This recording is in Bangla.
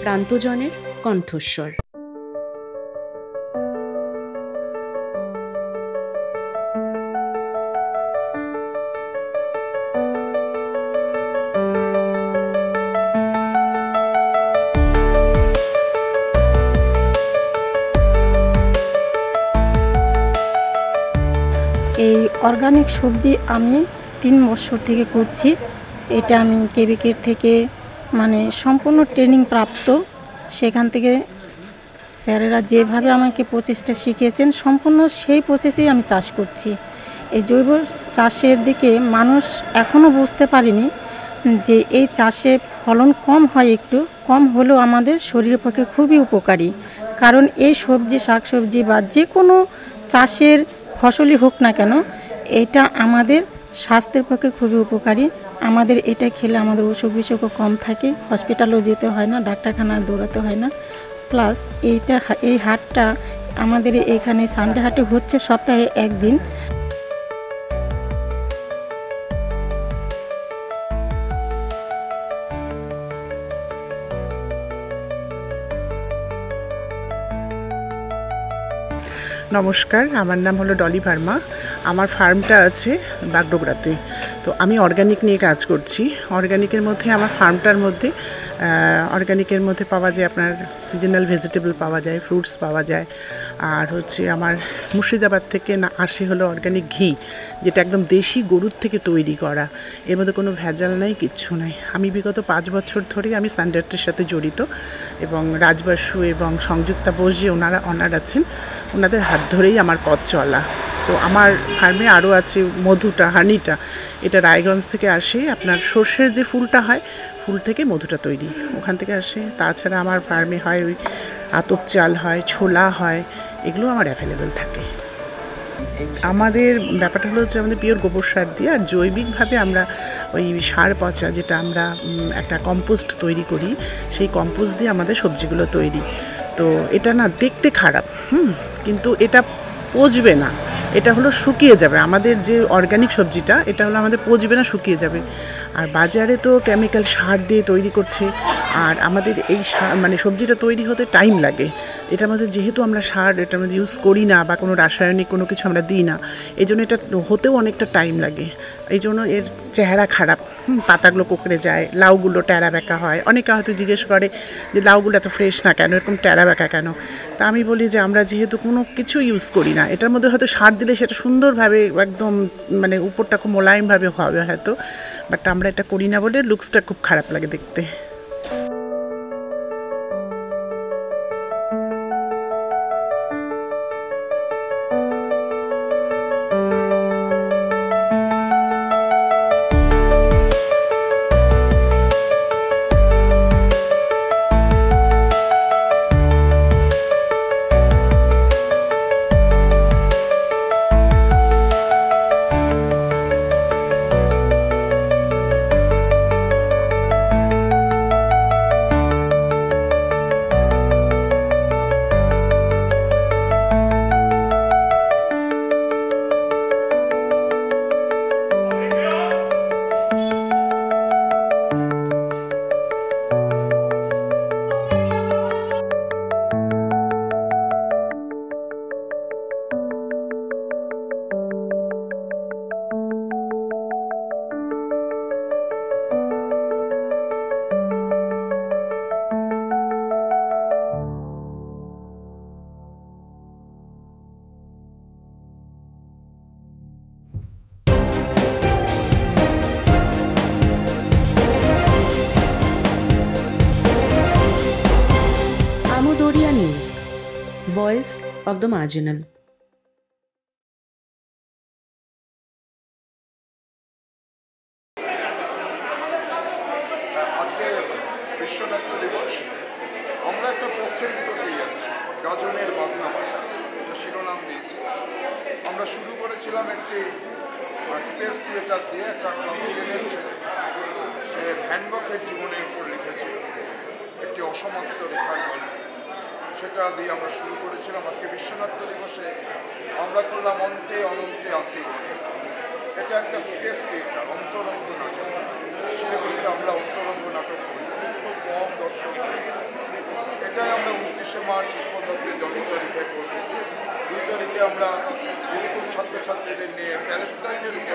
প্রান্তজনের কণ্ঠস্বর। এই অর্গানিক সবজি আমি 3 বছর থেকে করছি। এটা আমি কেবিকের থেকে সম্পূর্ণ ট্রেনিং প্রাপ্ত। সেখান থেকে স্যারেরা যেভাবে আমাকে প্রচেষ্টা শিখিয়েছেন সম্পূর্ণ সেই প্রসেসেই আমি চাষ করছি। এই জৈব চাষের দিকে মানুষ এখনও বুঝতে পারেনি যে এই চাষে ফলন কম হয়, একটু কম হলেও আমাদের শরীরের পক্ষে খুবই উপকারী। কারণ এই সবজি শাকসবজি বা যে কোনো চাষের ফসলই হোক না কেন, এটা আমাদের স্বাস্থ্যের পক্ষে খুবই উপকারী। আমাদের এটা খেলে আমাদের অসুখ বিসুখও কম থাকে, হসপিটালেও যেতে হয় না, ডাক্তারখানায় দৌড়াতে হয় না। প্লাস এই হাটটা আমাদের এখানে সানডে হাটে হচ্ছে সপ্তাহে একদিন। নমস্কার, আমার নাম হলো ডলি ভার্মা। আমার ফার্মটা আছে বাগডোগরাতে। তো আমি অর্গানিক নিয়ে কাজ করছি। অর্গানিকের মধ্যে আমার ফার্মটার মধ্যে অর্গানিকের মধ্যে পাওয়া যায় আপনার সিজনাল ভেজিটেবল পাওয়া যায়, ফ্রুটস পাওয়া যায়। আর হচ্ছে আমার মুর্শিদাবাদ থেকে আসে হলো অর্গানিক ঘি, যেটা একদম দেশি গরুর থেকে তৈরি করা। এর মধ্যে কোনো ভেজাল নাই, কিচ্ছু নাই। আমি বিগত 5 বছর ধরে আমি সানডেটের সাথে জড়িত, এবং রাজবাসু এবং সংযুক্তা বোস যে অনার আছেন, ওনাদের হাত ধরেই আমার পথ চলা। তো আমার ফার্মে আরও আছে মধুটা, হানিটা। এটা রায়গঞ্জ থেকে আসে। আপনার সর্ষের যে ফুলটা হয়, ফুল থেকে মধুটা তৈরি, ওখান থেকে আসে। তাছাড়া আমার ফার্মে হয় ওই আতপ চাল হয়, ছোলা হয়, এগুলো আমার অ্যাভেলেবেল থাকে। আমাদের ব্যাপারটা হলো হচ্ছে আমাদের পিওর গোবর সার দিয়ে, আর জৈবিকভাবে আমরা ওই সার পচা, যেটা আমরা একটা কম্পোস্ট তৈরি করি, সেই কম্পোস্ট দিয়ে আমাদের সবজিগুলো তৈরি। তো এটা না দেখতে খারাপ, কিন্তু এটা পচবে না, এটা হলো শুকিয়ে যাবে। আমাদের যে অর্গানিক সবজিটা, এটা হলো আমাদের পচবে না, শুকিয়ে যাবে। আর বাজারে তো কেমিক্যাল সার দিয়ে তৈরি করছে, আর আমাদের এই সবজিটা তৈরি হতে টাইম লাগে। এটার মধ্যে যেহেতু আমরা সার এটার মধ্যে ইউজ করি না, বা কোনো রাসায়নিক কোনো কিছু আমরা দিই না, এই জন্য এটা হতেও অনেকটা টাইম লাগে। এই জন্য এর চেহারা খারাপ, পাতাগুলো কোঁকড়ে যায়, লাউগুলো ট্যাড়া ব্যাকা হয়। অনেকে হয়তো জিজ্ঞেস করে যে লাউগুলো এত ফ্রেশ না কেন, এরকম ট্যাড়া ব্যাকা কেন? তা আমি বলি যে আমরা যেহেতু কোনো কিছু ইউজ করি না, এটার মধ্যে হয়তো সার দিলে সেটা সুন্দরভাবে একদম উপরটা খুব মোলায়েমভাবে হবে হয়তো, বাট আমরা এটা করি না বলে লুকসটা খুব খারাপ লাগে দেখতে। Voice of the Marginal. আজকে বিশ্ব নাট্য দিবস। আমরা একটা পক্ষের ভিতর দিয়ে যাচ্ছি, গাজনের বাজনা বাজা, এটা শিরোনাম দিয়েছি। আমরা শুরু করেছিলাম একটি স্পেস থিয়েটার দিয়ে। একটা ক্লাস 10-এর ছেলে, সে ভ্যান গখের জীবনের উপর লিখেছিল একটি অসমাপ্ত রেখার গল্প, সেটা দিয়ে আমরা শুরু করেছিলাম। আজকে বিশ্ব নাট্য দিবসে আমরা করলাম অন্তে অনন্তে আন্তিগণ। এটা একটা স্পেস থিয়েটার, অন্তরঙ্গ নাটক। শিলিগুড়িতে আমরা অন্তরঙ্গ নাটক করি, খুব কম দর্শক। এটাই আমরা 29শে মার্চ উৎপল দত্তের জন্ম তারিখে করব। 2 তারিখে আমরা স্কুল ছাত্রছাত্রীদের নিয়ে প্যালেস্তাইনের উপর